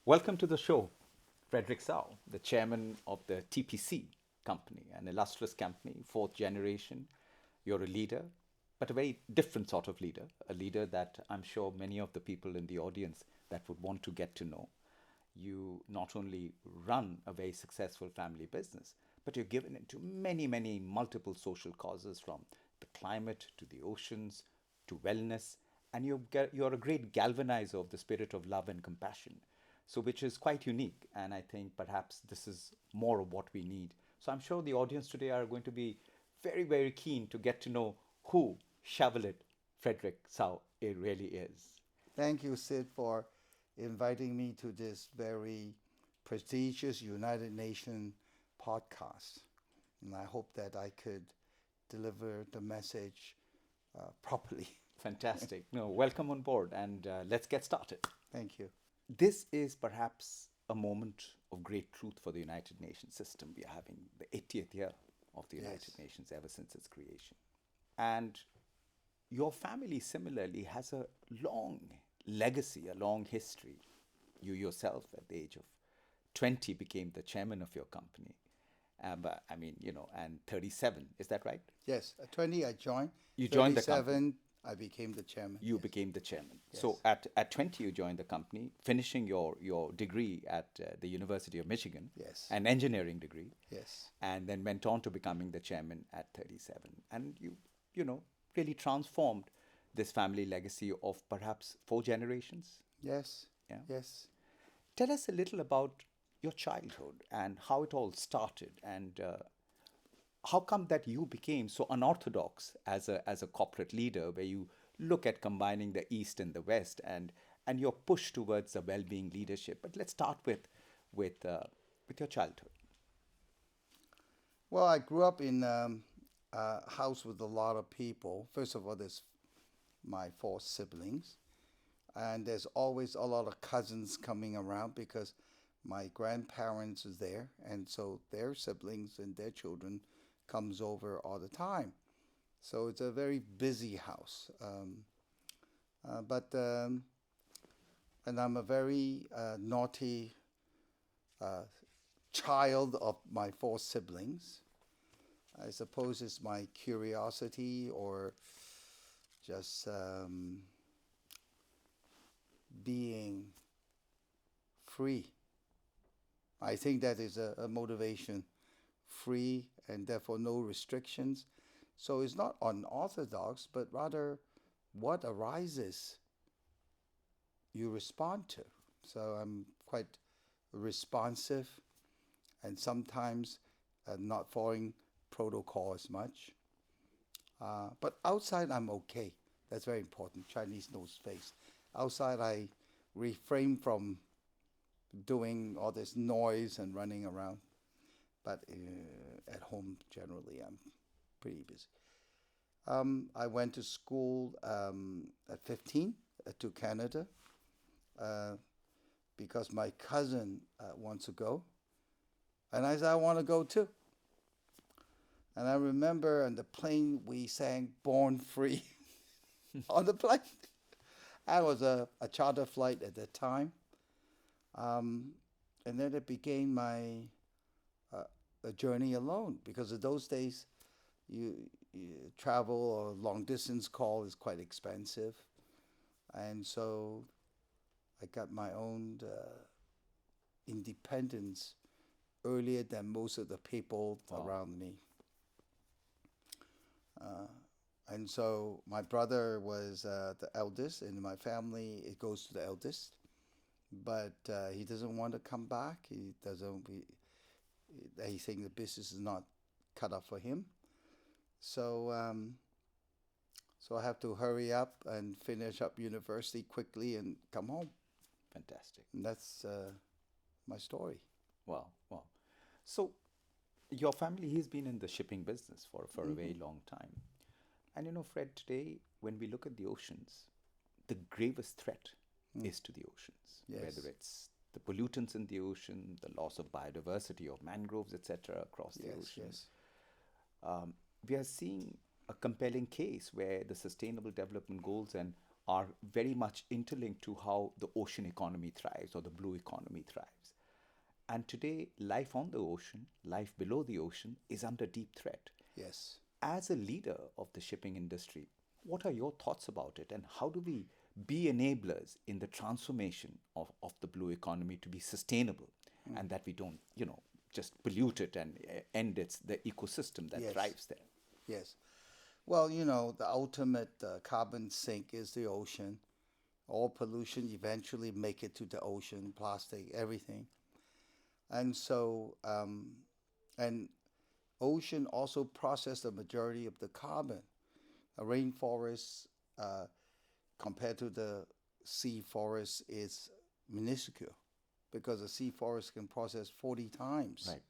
Welcome to the show, Frederick Tsao, the chairman of the TPC company, an illustrious company, fourth generation. You're a leader, but a very different sort of leader, a leader that I'm sure many of the people in the audience that would want to get to know. You not only run a very successful family business, but you're given into many multiple social causes from the climate to the oceans to wellness, and you're a great galvanizer of the spirit of love and compassion. So, which is quite unique, and I think perhaps this is more of what we need. So, I'm sure the audience today are going to be very keen to get to know who Chevrolet Frederick Tsao it really is. Thank you, Sid, for inviting me to this very prestigious United Nations podcast. And I hope that I could deliver the message properly. Fantastic. No, welcome on board, and let's get started. Thank you. This is perhaps a moment of great truth for the United Nations system. We are having the 80th year of the United Yes. Nations ever since its creation. And your family similarly has a long legacy, a long history. You yourself, at the age of 20, became the chairman of your company. But I mean, and 37, is that right? Yes. At 20, I joined. You joined the company. 37, I became the chairman. You Yes. became the chairman. Yes. So at 20, you joined the company, finishing your degree at the University of Michigan, Yes. an engineering degree, Yes. and then went on to becoming the chairman at 37. And you really transformed this family legacy of perhaps four generations. Yes. Yeah. Yes. Tell us a little about your childhood and how it all started, and how come that you became so unorthodox as a corporate leader, where you look at combining the East and the West, and your push towards a well-being leadership. But let's start with your childhood. Well, I grew up in a house with a lot of people. First of all, there's my four siblings, and there's always a lot of cousins coming around because my grandparents is there, and so their siblings and their children comes over all the time. So it's a very busy house. But and I'm a very naughty uh, child of my four siblings. I suppose it's my curiosity or just being free. I think that is a motivation, free and therefore no restrictions. So it's not unorthodox, but rather what arises, you respond to. So I'm quite responsive and sometimes not following protocol as much. But outside, I'm okay. That's very important. Chinese knows face. Outside, I refrain from doing all this noise and running around. But at home, generally, I'm pretty busy. I went to school at 15 to Canada uh, because my cousin wants to go. And I said, I want to go too. And I remember on the plane, we sang Born Free on the plane. I was a charter flight at that time. And then it became my a journey alone because in those days, you travel or long distance call is quite expensive. And so I got my own independence earlier than most of the people Wow. around me. And so my brother was the eldest in my family. It goes to the eldest, but he doesn't want to come back. He doesn't. He think the business is not cut up for him. So so I have to hurry up and finish up university quickly and come home. Fantastic. And that's my story. Wow. Wow. So your family has been in the shipping business for a Hmm. very long time. And Fred, today, when we look at the oceans, the gravest threat Mm. is to the oceans, whether Yes, it's the pollutants in the ocean, the loss of biodiversity of mangroves, etc., across the yes, ocean. yes. We are seeing a compelling case where the Sustainable Development Goals and are very much interlinked to how the ocean economy thrives or the blue economy thrives. And today, life on the ocean, life below the ocean, is under deep threat. Yes. As a leader of the shipping industry, what are your thoughts about it, and how do we be enablers in the transformation of the blue economy to be sustainable, and that we don't, just pollute it and end the ecosystem that Yes. thrives there? Yes. Well, the ultimate carbon sink is the ocean. All pollution eventually make it to the ocean, plastic, everything. And so, and ocean also process the majority of the carbon. A rainforest, compared to the sea forest, is minuscule because the sea forest can process 40 times. Right.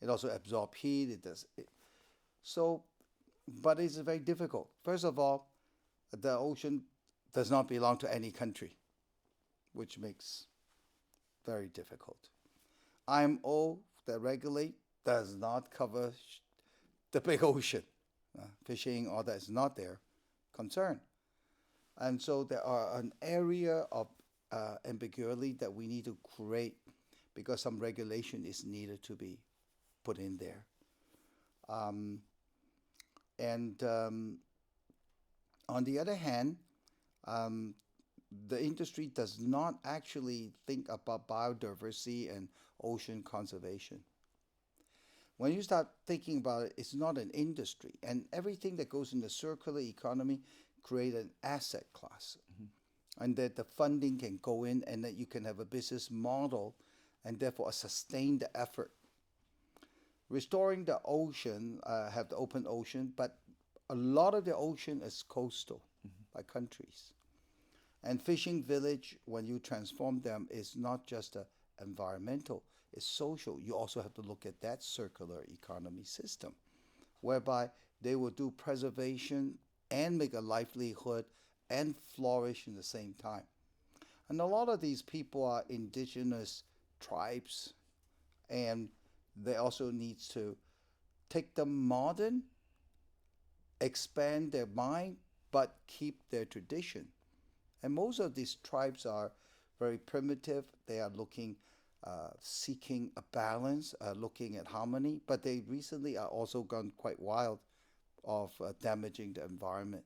It also absorbs heat. It does. So, but it's very difficult. First of all, the ocean does not belong to any country, which makes very difficult. IMO that regulate does not cover the big ocean. Fishing, all that is not their concern. And so there are an area of ambiguity that we need to create because some regulation is needed to be put in there. And on the other hand, um, the industry does not actually think about biodiversity and ocean conservation. When you start thinking about it, it's not an industry. And everything that goes in the circular economy create an asset class. And that the funding can go in and that you can have a business model and therefore sustain the effort. Restoring the ocean, have the open ocean, but a lot of the ocean is coastal by countries. And fishing village, when you transform them, is not just environmental, it's social. You also have to look at that circular economy system, whereby they will do preservation and make a livelihood and flourish in the same time. And a lot of these people are indigenous tribes, and they also need to take them modern, expand their mind, but keep their tradition. And most of these tribes are very primitive. They are seeking a balance, looking at harmony, but they recently are also gone quite wild of damaging the environment.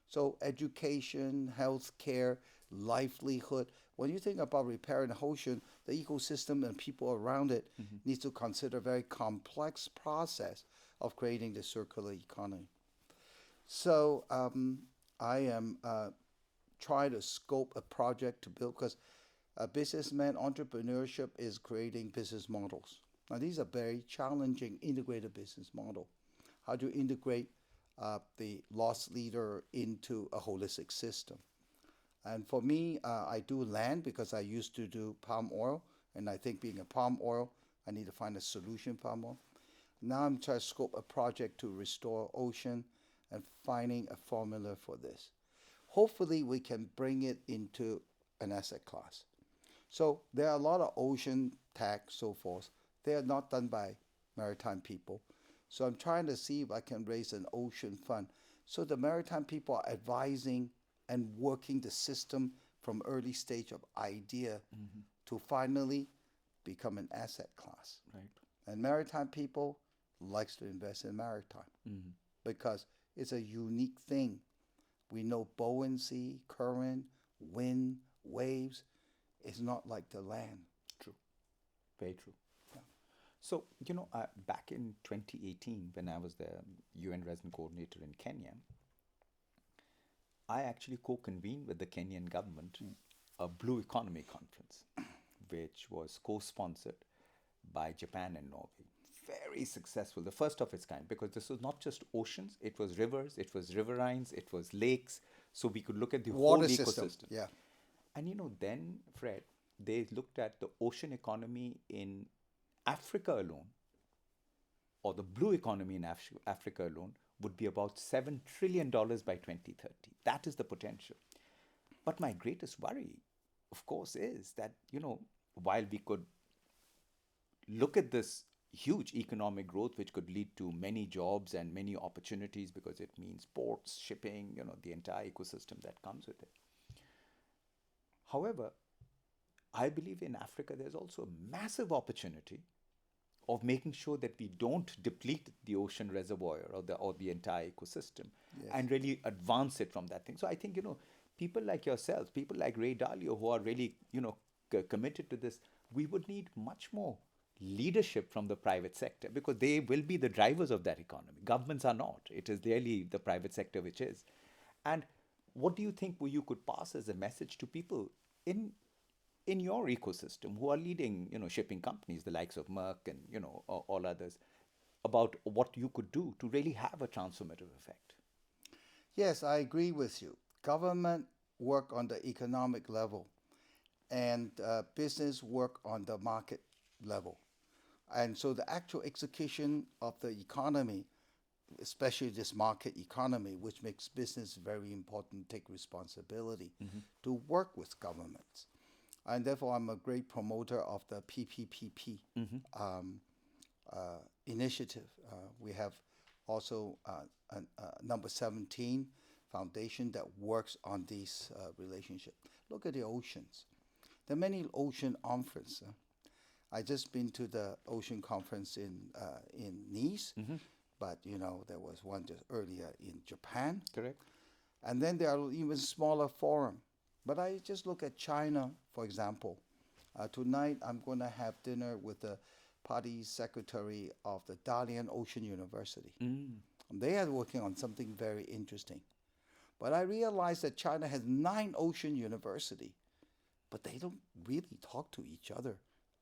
So education, healthcare, livelihood. When you think about repairing the ocean, the ecosystem and people around it needs to consider a very complex process of creating the circular economy. So I am trying to scope a project to build because a businessman entrepreneurship is creating business models. Now these are very challenging integrated business model. How do you integrate the loss leader into a holistic system? And for me, I do land because I used to do palm oil, and I think being a palm oil, I need to find a solution palm oil. Now I'm trying to scope a project to restore ocean and finding a formula for this. Hopefully we can bring it into an asset class. So there are a lot of ocean tech, so forth. They are not done by maritime people. So I'm trying to see if I can raise an ocean fund. So the maritime people are advising and working the system from early stage of idea to finally become an asset class. Right. And maritime people likes to invest in maritime because it's a unique thing. We know buoyancy, current, wind, waves. It's not like the land. True. Very true. Yeah. So, back in 2018, when I was the UN resident coordinator in Kenya, I actually co-convened with the Kenyan government a Blue Economy Conference, which was co-sponsored by Japan and Norway. Very successful, the first of its kind, because this was not just oceans, it was rivers, it was riverines, it was lakes, so we could look at the Water whole system. ecosystem. Yeah. And then, Fred, they looked at the ocean economy in Africa alone, or the blue economy in Africa alone, would be about $7 trillion by 2030. That is the potential. But my greatest worry, of course, is that, while we could look at this huge economic growth, which could lead to many jobs and many opportunities because it means ports, shipping, the entire ecosystem that comes with it. However, I believe in Africa there's also a massive opportunity of making sure that we don't deplete the ocean reservoir or the entire ecosystem Yes. and really advance it from that thing. So I think, people like yourselves, people like Ray Dalio who are really, committed to this, we would need much more leadership from the private sector because they will be the drivers of that economy. Governments are not. It is really the private sector which is. And what do you think you could pass as a message to people in your ecosystem who are leading, shipping companies, the likes of Merck and, all others, about what you could do to really have a transformative effect? Yes, I agree with you. Government work on the economic level, and business work on the market level. And so the actual execution of the economy, especially this market economy, which makes business very important, take responsibility to work with governments. And therefore, I'm a great promoter of the PPPP um, initiative. We have also number 17 foundation that works on these relationship. Look at the oceans. There are many ocean conferences. I just been to the ocean conference in Nice, but there was one just earlier in Japan, Correct. and then there are even smaller forum. But I just look at China, for example. Tonight I'm going to have dinner with the party secretary of the Dalian Ocean University. They are working on something very interesting. But I realized that China has 9 ocean universities, but they don't really talk to each other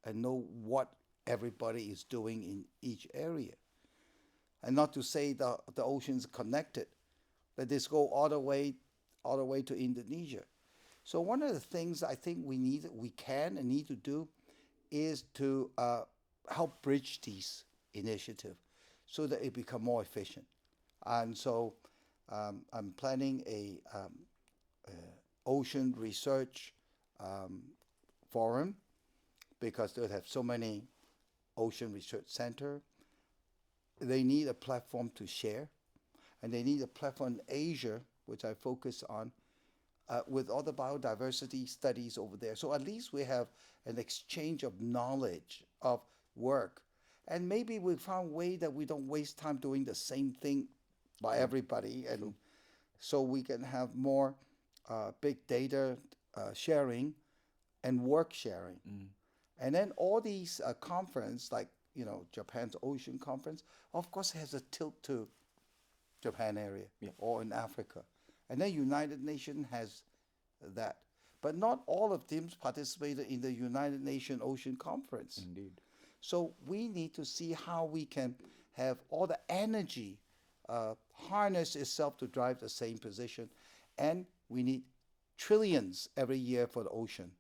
and know what everybody is doing in each area. And not to say the oceans connected, but this go all the way to Indonesia. So one of the things I think we can and need to do is to help bridge these initiatives so that it become more efficient. And so I'm planning a ocean research forum because they have so many ocean research center. They need a platform to share, and they need a platform in Asia, which I focus on, with all the biodiversity studies over there. So at least we have an exchange of knowledge, of work. And maybe we found a way that we don't waste time doing the same thing by everybody. And so we can have more big data sharing and work sharing. And then all these conference, like, Japan's Ocean Conference, of course, has a tilt to Japan area or in Africa. And then United Nations has that. But not all of them participated in the United Nations Ocean Conference. Indeed. So we need to see how we can have all the energy harness itself to drive the same position. And we need trillions every year for the ocean.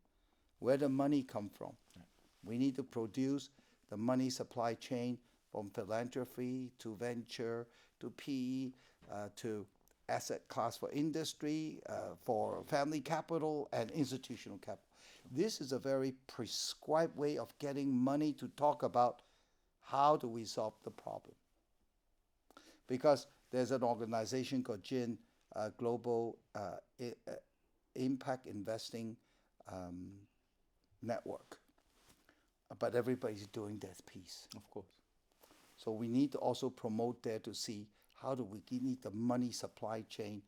Where the money come from? Right. We need to produce the money supply chain from philanthropy to venture to PE to asset class for industry, for family capital and institutional capital. This is a very prescribed way of getting money to talk about how do we solve the problem. Because there's an organization called GIN, Global Impact Investing Network. But everybody's doing their piece. Of course. So we need to also promote there to see how do we need the money supply chain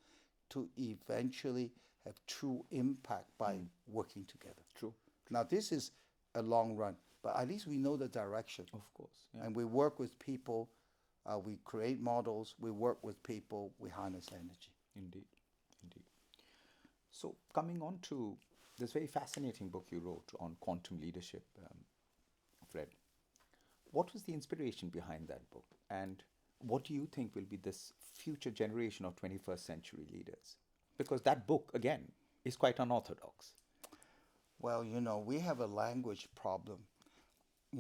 to eventually have true impact by working together. True. Now this is a long run, but at least we know the direction. Of course. Yeah. And we work with people, we create models, we work with people, we harness energy. Indeed. Indeed. So coming on to this very fascinating book you wrote on quantum leadership, Fred, what was the inspiration behind that book? And what do you think will be this future generation of 21st century leaders? Because that book, again, is quite unorthodox. Well, we have a language problem.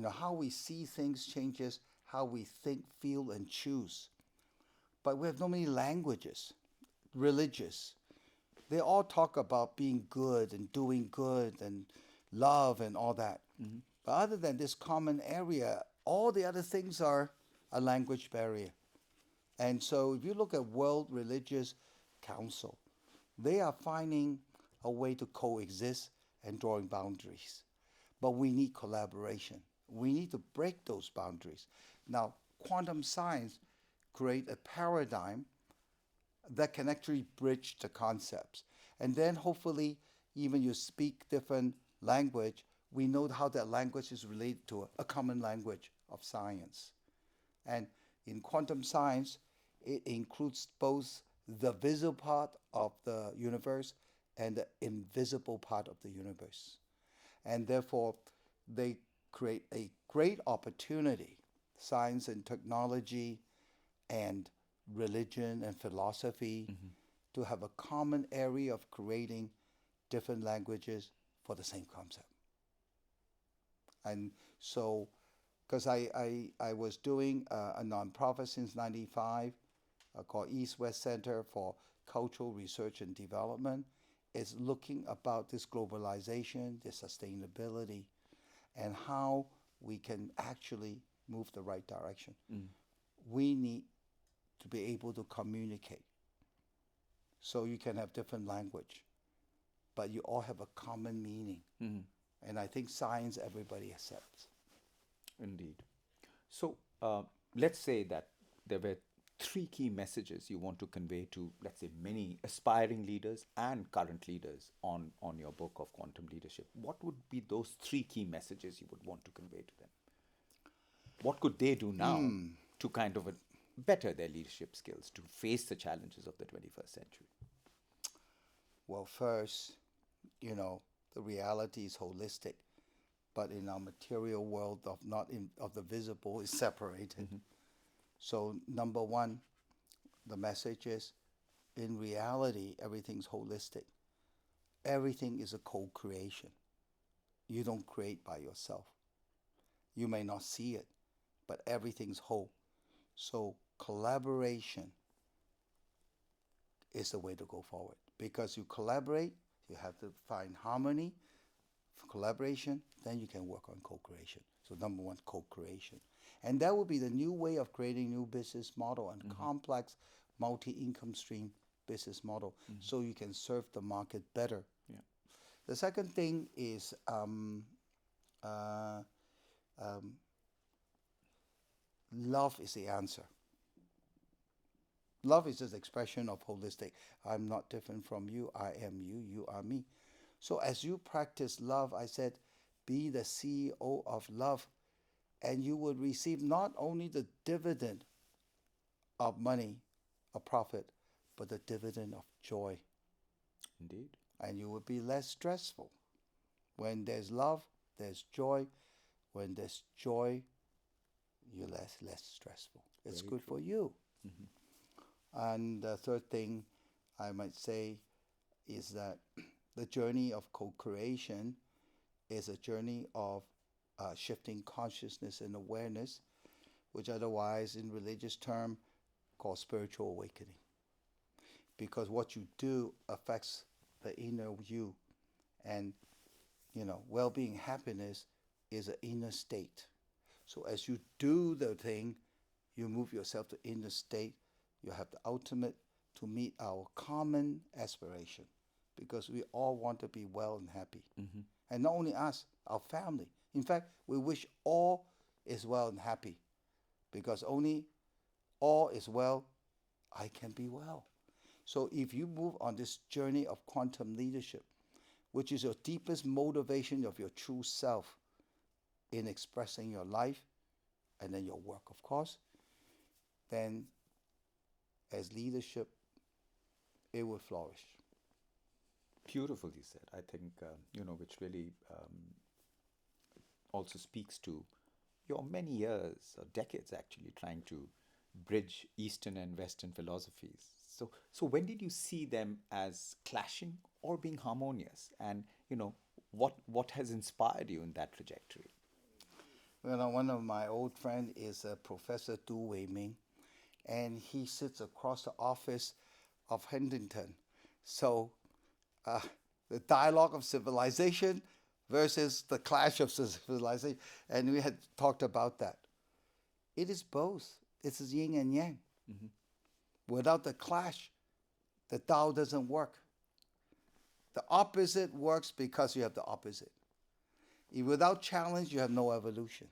How we see things changes how we think, feel, and choose. But we have so many languages, religious. They all talk about being good and doing good and love and all that. But other than this common area, all the other things are a language barrier. And so if you look at World Religious Council, they are finding a way to coexist and drawing boundaries. But we need collaboration. We need to break those boundaries. Now, quantum science create a paradigm that can actually bridge the concepts. And then hopefully, even you speak different language, we know how that language is related to a common language of science. And in quantum science, it includes both the visible part of the universe and the invisible part of the universe. And therefore, they create a great opportunity, science and technology and religion and philosophy, to have a common area of creating different languages for the same concept. And so, because I was doing a nonprofit since 95 called East-West Center for Cultural Research and Development, is looking about this globalization, this sustainability, and how we can actually move the right direction. We need to be able to communicate. So you can have different language, but you all have a common meaning. And I think science everybody accepts. Indeed. So let's say that there were three key messages you want to convey to, let's say, many aspiring leaders and current leaders on your book of quantum leadership. What would be those three key messages you would want to convey to them? What could they do now to kind of better their leadership skills to face the challenges of the 21st century? Well, first, the reality is holistic, but in our material world of the visible is separated. So number one, the message is, in reality, everything's holistic. Everything is a co-creation. You don't create by yourself. You may not see it, but everything's whole. So collaboration is the way to go forward. Because you collaborate, you have to find harmony, collaboration, then you can work on co-creation. So number one, co-creation. And that will be the new way of creating new business model and complex multi-income stream business model, so you can serve the market better. Yeah. The second thing is love is the answer. Love is just expression of holistic. I'm not different from you. I am you. You are me. So as you practice love, I said, be the CEO of love, and you will receive not only the dividend of money, of profit, but the dividend of joy. Indeed. And you will be less stressful. When there's love, there's joy. When there's joy, you're less stressful. It's Very good true. for you. And the third thing I might say is that the journey of co-creation is a journey of shifting consciousness and awareness, which otherwise in religious term called spiritual awakening. Because what you do affects the inner you, and well-being, happiness is an inner state. So as you do the thing, you move yourself to inner state. You have the ultimate to meet our common aspiration, because we all want to be well and happy. And not only us, our family. In fact, we wish all is well and happy, because only all is well, I can be well. So if you move on this journey of quantum leadership, which is your deepest motivation of your true self in expressing your life and then your work, of course, then as leadership, it will flourish. Beautifully said. I think, which really also speaks to your many years or decades actually trying to bridge Eastern and Western philosophies. So when did you see them as clashing or being harmonious? And, what has inspired you in that trajectory? One of my old friends is Professor Du Wei Ming, and he sits across the office of Huntington. So the dialogue of civilization versus the clash of civilization, and we had talked about that. It is both. It's yin and yang. Mm-hmm. Without the clash, the Tao doesn't work. The opposite works because you have the opposite. Without challenge, you have no evolution.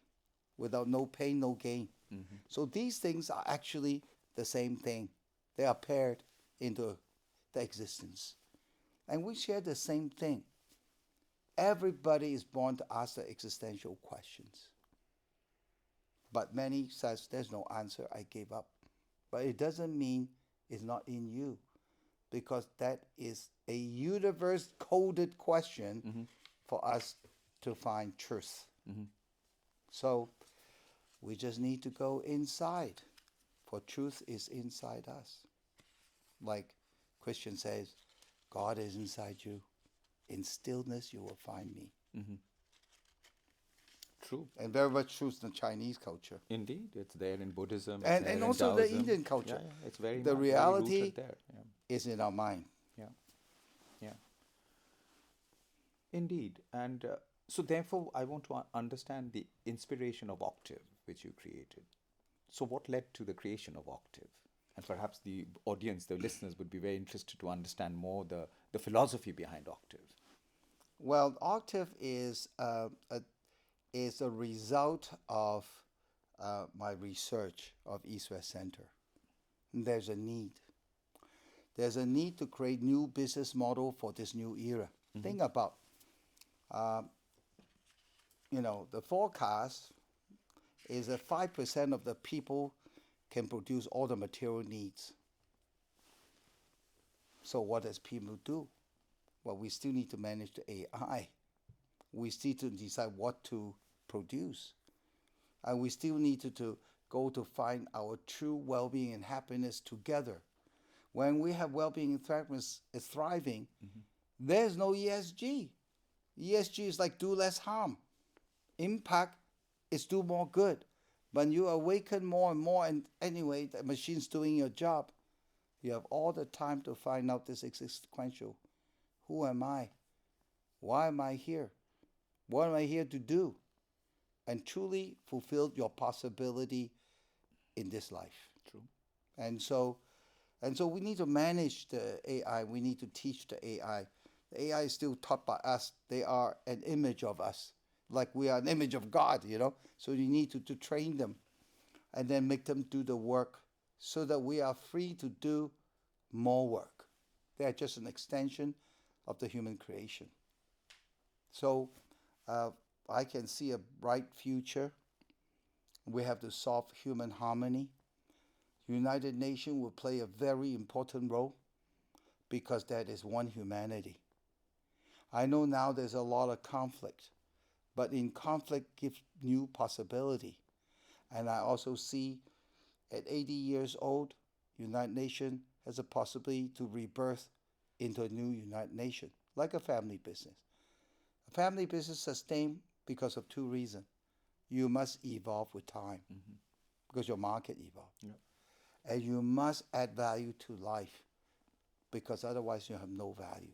Without no pain, no gain. Mm-hmm. So these things are actually the same thing. They are paired into the existence. And we share the same thing. Everybody is born to ask the existential questions. But many says there's no answer, I gave up. But it doesn't mean it's not in you, because that is a universe coded question Mm-hmm. for us to find truth. Mm-hmm. So we just need to go inside, for truth is inside us. Like Christian says, God is inside you. In stillness you will find me. Mm-hmm. True. And very much true in Chinese culture. Indeed, it's there in Buddhism, it's And there in also the Taoism. Indian culture. Yeah, yeah, it's very The much very reality rooted there. Yeah, is in our mind. yeah, yeah. Indeed, and so therefore, I want to understand the inspiration of Octave, which you created. So, what led to the creation of Octave? And perhaps the audience, the listeners, would be very interested to understand more the philosophy behind Octave. Well, Octave is a result of my research of East-West Center. There's a need. There's a need to create new business model for this new era. Mm-hmm. Think about, the forecast is that 5% of the people can produce all the material needs. So what does people do? Well, we still need to manage the AI. We still need to decide what to produce. And we still need to go to find our true well-being and happiness together. When we have well-being and thriving, Mm-hmm. there's no ESG. ESG is like do less harm. Impact is do more good. When you awaken more and more, and anyway, the machine's doing your job, you have all the time to find out this existential. Who am I? Why am I here? What am I here to do? And truly fulfill your possibility in this life. True. And so we need to manage the AI. We need to teach the AI. The AI is still taught by us. They are an image of us, like we are an image of God, So you need to train them and then make them do the work so that we are free to do more work. They are just an extension of the human creation. So I can see a bright future. We have to solve human harmony. United Nations will play a very important role because that is one humanity. I know now there's a lot of conflict, but in conflict gives new possibility. And I also see at 80 years old, United Nations has a possibility to rebirth into a new United Nations, like a family business. A family business sustained because of two reasons. You must evolve with time, Mm-hmm. because your market evolves. Yeah. And you must add value to life, because otherwise you have no value.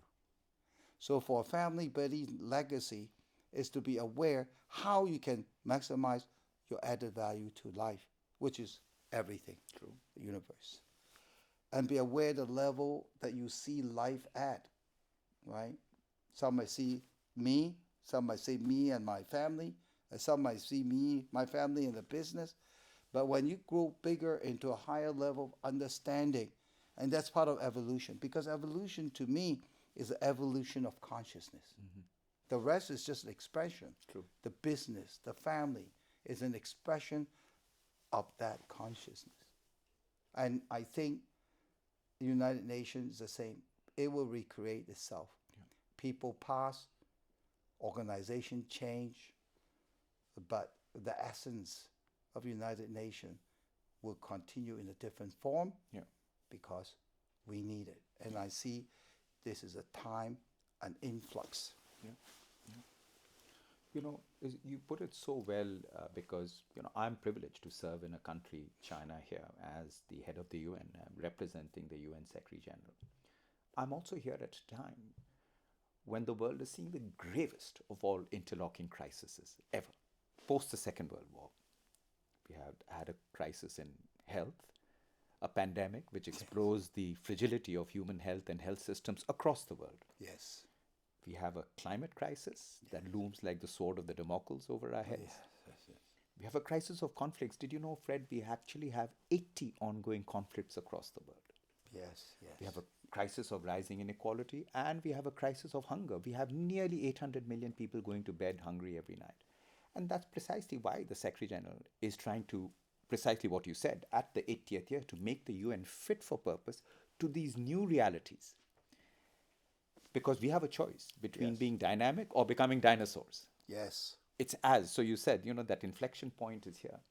So for a family business legacy is to be aware how you can maximize your added value to life, which is everything, True. the universe. And be aware the level that you see life at, right? Some might see me, some might see me and my family, and some might see me, my family, and the business. But when you grow bigger into a higher level of understanding, and that's part of evolution, because evolution to me is the evolution of consciousness. Mm-hmm. The rest is just an expression. True. The business, the family is an expression of that consciousness. And I think the United Nations is the same. It will recreate itself. Yeah. People pass, organization change, but the essence of United Nations will continue in a different form. Yeah. Because we need it. And I see this is a time, an influx. Yeah. You put it so well because, I'm privileged to serve in a country, China, here as the head of the UN, representing the UN Secretary General. I'm also here at a time when the world is seeing the gravest of all interlocking crises ever, post the Second World War. We have had a crisis in health, a pandemic which exposed the fragility of human health and health systems across the world. Yes. We have a climate crisis that looms like the sword of the Damocles over our heads. Yes. We have a crisis of conflicts. Did you know, Fred, we actually have 80 ongoing conflicts across the world? Yes. Yes. We have a crisis of rising inequality, and we have a crisis of hunger. We have nearly 800 million people going to bed hungry every night. And that's precisely why the Secretary General is trying to, precisely what you said, at the 80th year, to make the UN fit for purpose to these new realities. Because we have a choice between Yes. being dynamic or becoming dinosaurs. Yes. It's as, so you said, that inflection point is here.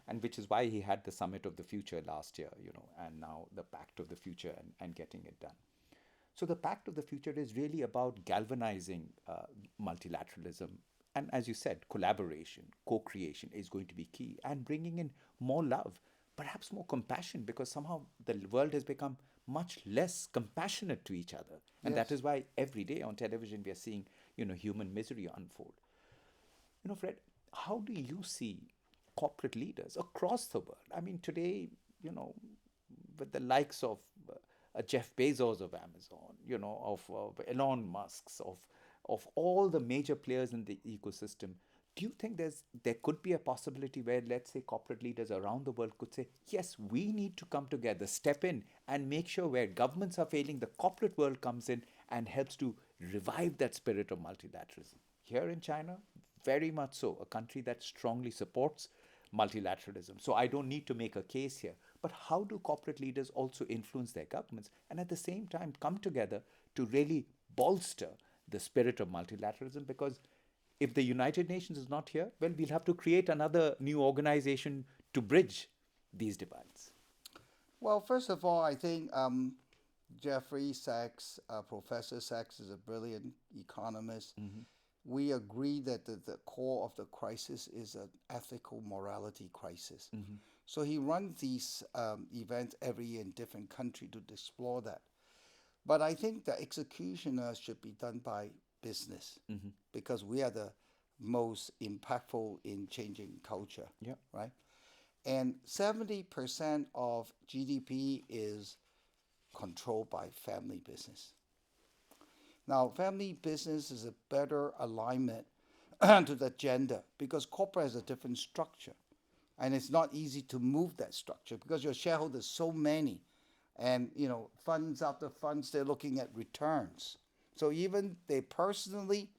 And which is why he had the Summit of the Future last year, and now the Pact of the Future and getting it done. So the Pact of the Future is really about galvanizing multilateralism. And as you said, collaboration, co-creation is going to be key, and bringing in more love, perhaps more compassion, because somehow the world has become much less compassionate to each other. And Yes. that is why every day on television we are seeing, human misery unfold. Fred, how do you see corporate leaders across the world? I mean, today, with the likes of Jeff Bezos of Amazon, of Elon Musk's, of all the major players in the ecosystem, do you think there could be a possibility where, let's say, corporate leaders around the world could say, yes, we need to come together, step in, and make sure where governments are failing, the corporate world comes in and helps to revive that spirit of multilateralism? Here in China, very much so, a country that strongly supports multilateralism. So I don't need to make a case here. But how do corporate leaders also influence their governments and at the same time come together to really bolster the spirit of multilateralism? Because if the United Nations is not here, well, we'll have to create another new organization to bridge these divides. Well, first of all, I think Jeffrey Sachs, Professor Sachs, is a brilliant economist. We agree that the core of the crisis is an ethical morality crisis. So he runs these events every year in different countries to explore that. But I think the executioner should be done by business because we are the most impactful in changing culture, Yeah. right? And 70% of GDP is controlled by family business. Now, family business is a better alignment to the gender because corporate has a different structure. And it's not easy to move that structure because your shareholders so many. And, funds after funds, they're looking at returns. So even they personally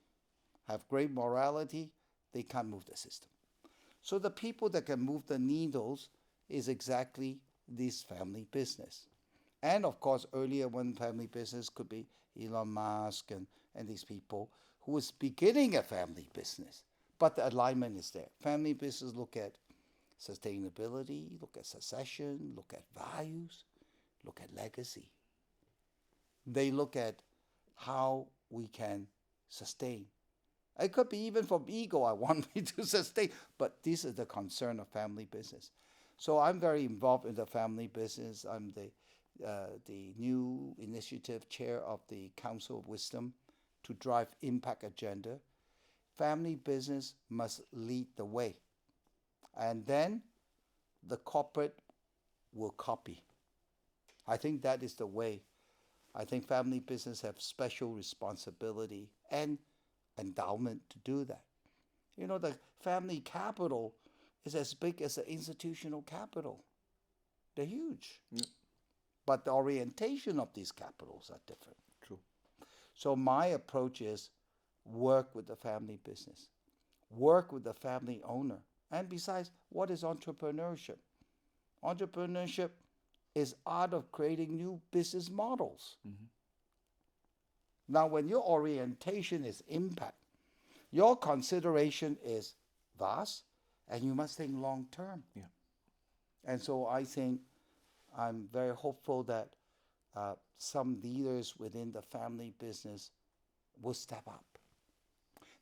have great morality, they can't move the system. So the people that can move the needles is exactly this family business. And of course, earlier when family business could be Elon Musk and these people who was beginning a family business. But the alignment is there. Family business look at sustainability, look at succession, look at values, look at legacy. They look at how we can sustain. It could be even from ego, I want me to sustain, but this is the concern of family business. So I'm very involved in the family business. I'm the new initiative chair of the Council of Wisdom to drive impact agenda. Family business must lead the way. And then the corporate will copy. I think that is the way. I think family business have special responsibility and endowment to do that. The family capital is as big as the institutional capital. They're huge. Yeah. But the orientation of these capitals are different. True. So my approach is work with the family business, work with the family owner. And besides, what is entrepreneurship? Entrepreneurship is art of creating new business models. Now, when your orientation is impact, your consideration is vast, and you must think long term. Yeah. And so I think I'm very hopeful that some leaders within the family business will step up.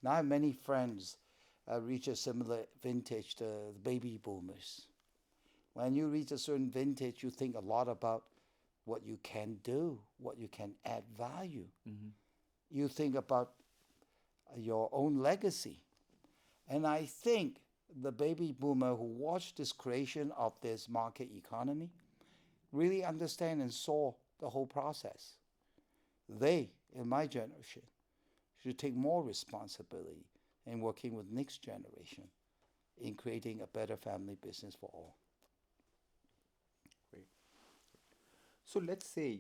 Now, I have many friends reach a similar vintage to the baby boomers. When you reach a certain vintage, you think a lot about what you can do, what you can add value. You think about your own legacy. And I think the baby boomer who watched this creation of this market economy really understand and saw the whole process. They, in my generation, should take more responsibility in working with next generation in creating a better family business for all. Great. So let's say,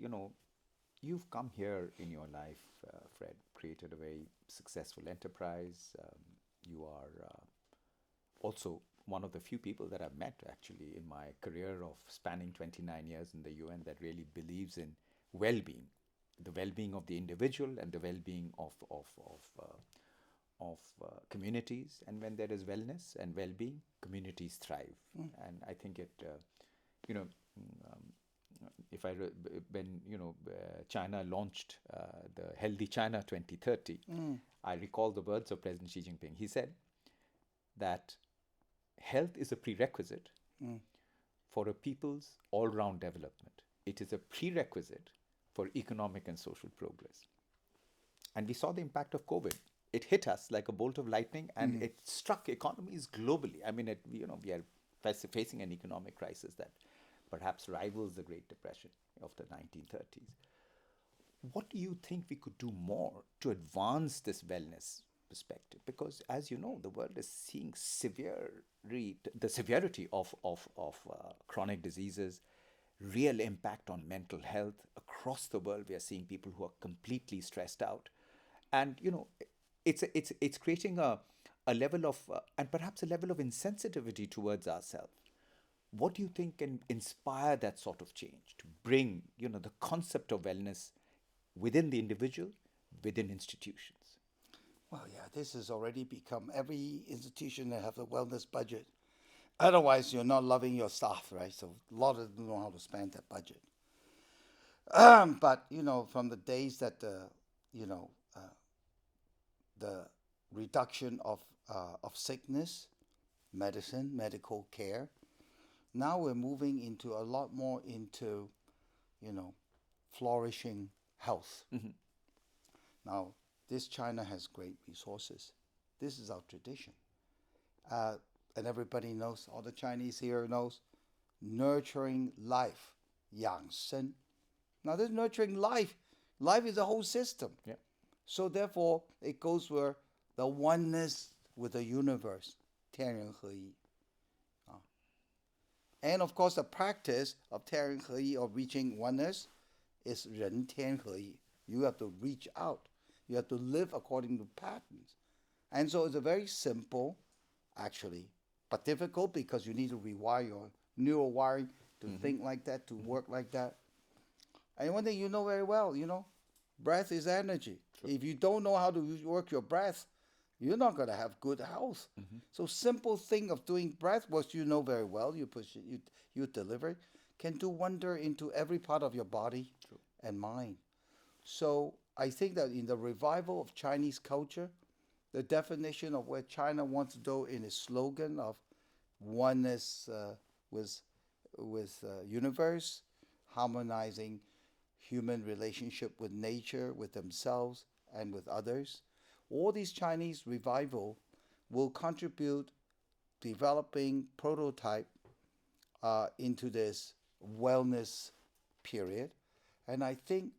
you've come here in your life, Fred, created a very successful enterprise. You are also one of the few people that I've met actually in my career of spanning 29 years in the UN that really believes in well-being, the well-being of the individual and the well-being of communities. And when there is wellness and well-being, communities thrive. And I think you know, if when China launched the Healthy China 2030, I recall the words of President Xi Jinping. He said that health is a prerequisite for a people's all-round development. It is a prerequisite for economic and social progress. And we saw the impact of COVID. It hit us like a bolt of lightning, and it struck economies globally. I mean, we are facing an economic crisis that perhaps rivals the Great Depression of the 1930s. What do you think we could do more to advance this wellness perspective? Because, as you know, the world is seeing the severity of chronic diseases, real impact on mental health across the world. We are seeing people who are completely stressed out, and it's creating a level of and perhaps a level of insensitivity towards ourselves. What do you think can inspire that sort of change to bring the concept of wellness within the individual, within institutions? Well, yeah, this has already become every institution that have a wellness budget. Otherwise, you're not loving your staff, right? So a lot of them know how to spend that budget. But from the days that the reduction of sickness, medicine, medical care, now we're moving into a lot more into flourishing health. Now, this China has great resources. This is our tradition. And everybody knows, all the Chinese here knows, nurturing life, 养生. Now, this nurturing life is a whole system. Yeah. So therefore, it goes where the oneness with the universe, 天人合一. And of course, the practice of 天人合一, of reaching oneness, is 人天合一. You have to reach out. You have to live according to patterns. And so it's a very simple, actually, but difficult because you need to rewire your neural wiring to think like that, to work like that. And one thing you know very well, breath is energy. True. If you don't know how to work your breath, you're not going to have good health. So simple thing of doing breath, which you know very well, you push it, you deliver it, can do wonder into every part of your body. True. And mind. So I think that in the revival of Chinese culture, the definition of where China wants to go in its slogan of oneness with universe, harmonizing human relationship with nature, with themselves, and with others. All these Chinese revival will contribute developing prototype into this wellness period. And I think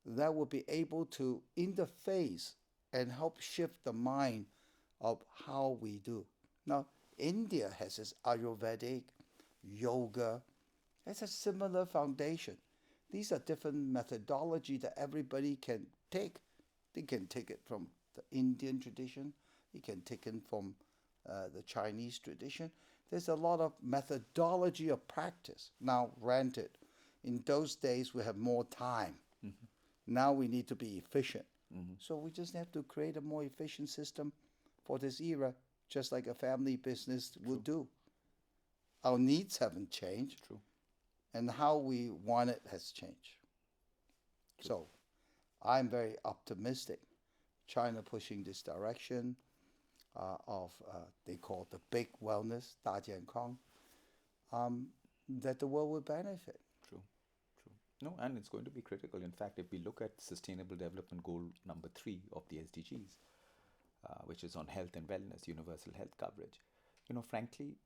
that will be able to interface and help shift the mind of how we do. Now, India has this Ayurvedic, yoga. It's a similar foundation. These are different methodology that everybody can take. They can take it from the Indian tradition. You can take it from the Chinese tradition. There's a lot of methodology of practice. Now, granted, in those days we have more time. Now we need to be efficient. So we just have to create a more efficient system for this era, just like a family business would do. Our needs haven't changed. True. And how we want it has changed. True. So I'm very optimistic. China pushing this direction of, they call it the big wellness, 大健康, that the world will benefit. True. No, and it's going to be critical. In fact, if we look at Sustainable Development Goal number 3 of the SDGs, which is on health and wellness, universal health coverage, Frankly,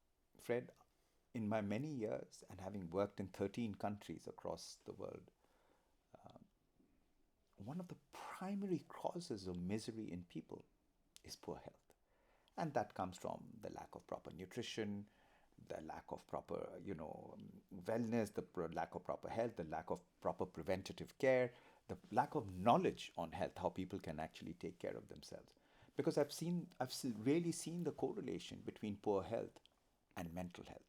Fred, in my many years and having worked in 13 countries across the world, one of the primary causes of misery in people is poor health. And that comes from the lack of proper nutrition, the lack of proper, wellness, the lack of proper health, the lack of proper preventative care, the lack of knowledge on health, how people can actually take care of themselves. Because really seen the correlation between poor health and mental health.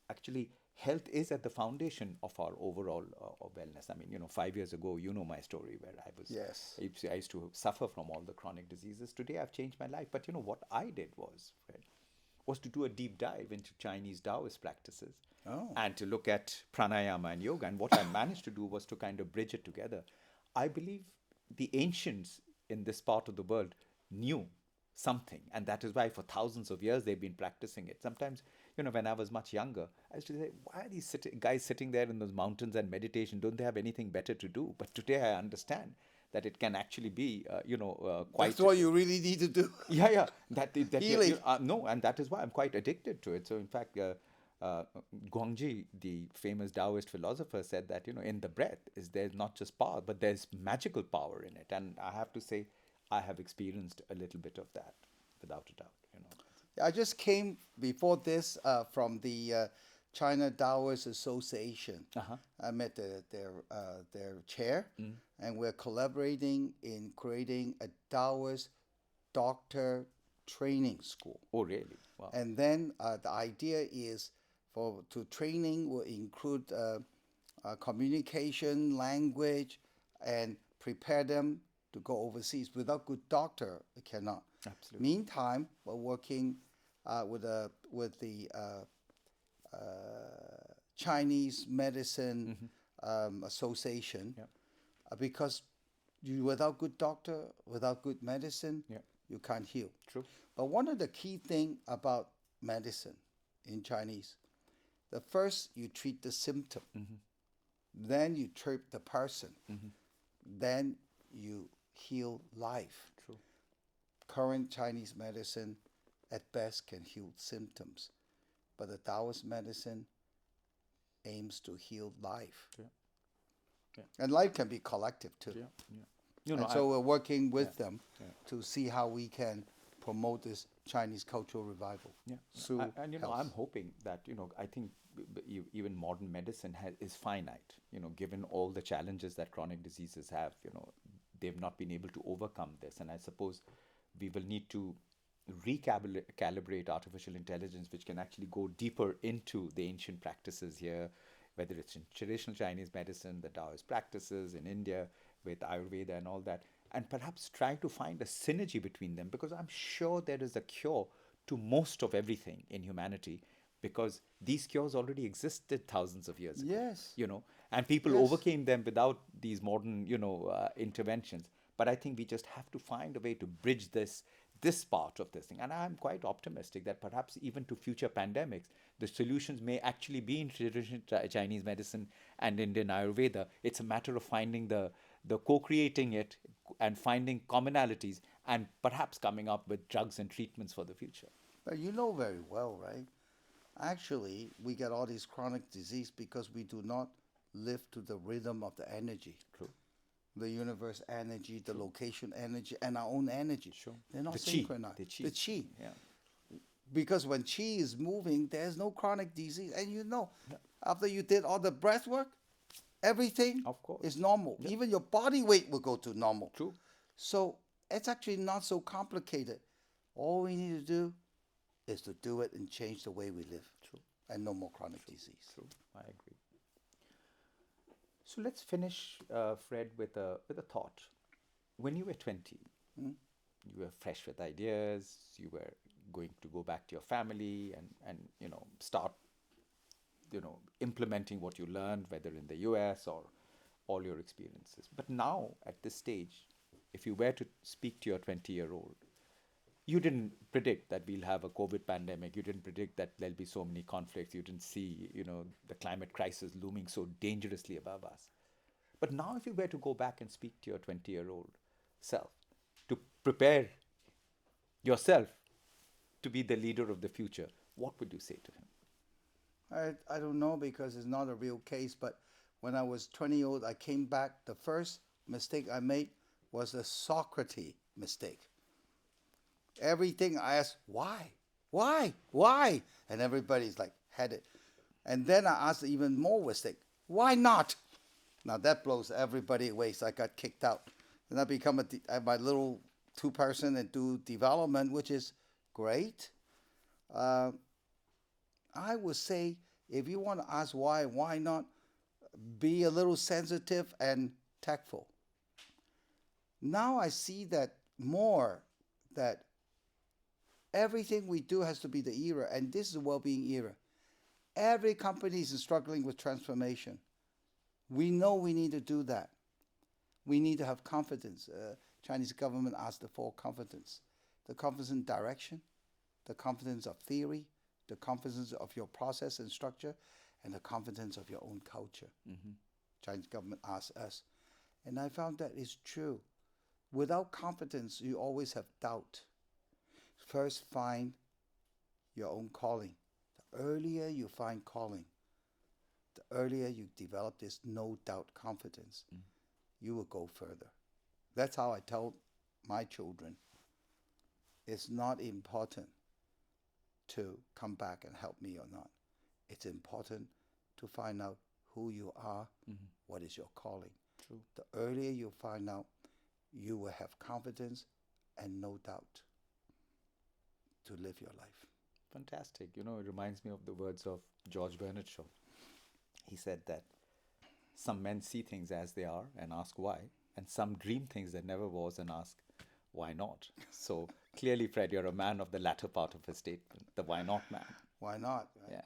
Actually, health is at the foundation of our overall wellness. I mean, 5 years ago, you know my story where Yes. I used to suffer from all the chronic diseases. Today, I've changed my life. But what I did was, Fred, was to do a deep dive into Chinese Taoist practices Oh. and to look at pranayama and yoga. And what I managed to do was to kind of bridge it together. I believe the ancients in this part of the world knew something, and that is why for thousands of years they've been practicing it. Sometimes, when I was much younger, I used to say, why are these guys sitting there in those mountains and meditation? Don't they have anything better to do? But today I understand that it can actually be, quite. That's what you really need to do. Yeah. Healing. No, and that is why I'm quite addicted to it. So in fact, Guangji, the famous Taoist philosopher, said that in the breath there's not just power, but there's magical power in it. And I have to say, I have experienced a little bit of that, without a doubt. I just came before this from the China Taoist Association. Uh-huh. I met their chair, and we're collaborating in creating a Taoist doctor training school. Oh, really? Wow. And then the idea is to training will include communication, language, and prepare them to go overseas. Without good doctor, it cannot. Absolutely. Meantime, we're working with the Chinese Medicine Association, because without good doctor, without good medicine, you can't heal. True. But one of the key thing about medicine in Chinese, the first you treat the symptom, then you treat the person, then you heal life. True. Current Chinese medicine at best can heal symptoms, but the Taoist medicine aims to heal life. Yeah. And life can be collective too. Yeah. And so we're working with them to see how we can promote this Chinese cultural revival. Yeah. through And health. I'm hoping that I think even modern medicine is finite. Given all the challenges that chronic diseases have, they've not been able to overcome this. And I suppose we will need to recalibrate artificial intelligence, which can actually go deeper into the ancient practices here, whether it's in traditional Chinese medicine, the Taoist practices in India with Ayurveda and all that, and perhaps try to find a synergy between them, because I'm sure there is a cure to most of everything in humanity, because these cures already existed thousands of years ago. Yes. And people Yes. overcame them without these modern, interventions. But I think we just have to find a way to bridge this part of this thing. And I'm quite optimistic that perhaps even to future pandemics, the solutions may actually be in traditional Chinese medicine and Indian Ayurveda. It's a matter of finding the co-creating it and finding commonalities and perhaps coming up with drugs and treatments for the future. But you know very well, right? Actually, we get all these chronic disease because we do not live to the rhythm of the energy. True. The universe energy, the location energy, and our own energy. Sure. They're not The chi, synchronized. the chi. The chi. Yeah. Because when chi is moving, there's no chronic disease. And after you did all the breath work, everything Of course. is normal. Yeah. Even your body weight will go to normal. True. So it's actually not so complicated. All we need to do is to do it and change the way we live. True. And no more chronic disease. True. I agree. So let's finish, Fred, with a thought. When you were 20, you were fresh with ideas. You were going to go back to your family and start implementing what you learned, whether in the US or all your experiences. But now, at this stage, if you were to speak to your 20-year-old, you didn't predict that we'll have a COVID pandemic. You didn't predict that there'll be so many conflicts. You didn't see, the climate crisis looming so dangerously above us. But now, if you were to go back and speak to your 20-year-old self, to prepare yourself to be the leader of the future, what would you say to him? I don't know because it's not a real case, but when I was 20 old, I came back. The first mistake I made was a Socrates mistake. Everything I asked, why? Why? And everybody's like, had it. And then I asked even more mistake, why not? Now that blows everybody away, so I got kicked out. And I become my little two-person and do development, which is great. I would say if you want to ask why not? Be a little sensitive and tactful. Now I see that more that everything we do has to be the era, and this is a well-being era. Every company is struggling with transformation. We know we need to do that. We need to have confidence. Chinese government asked the 4 confidence. The confidence in direction, the confidence of theory, the confidence of your process and structure, and the confidence of your own culture. Mm-hmm. Chinese government asked us. And I found that is true. Without confidence, you always have doubt. First, find your own calling. The earlier you find calling, the earlier you develop this no doubt confidence, you will go further. That's how I tell my children. It's not important to come back and help me or not. It's important to find out who you are, what is your calling. True. The earlier you find out, you will have confidence and no doubt to live your life. Fantastic. You know, it reminds me of the words of George Bernard Shaw. He said that some men see things as they are and ask why, and some dream things that never was and ask why not. So clearly, Fred, you're a man of the latter part of his statement, the why not man. Why not? Right? Yeah.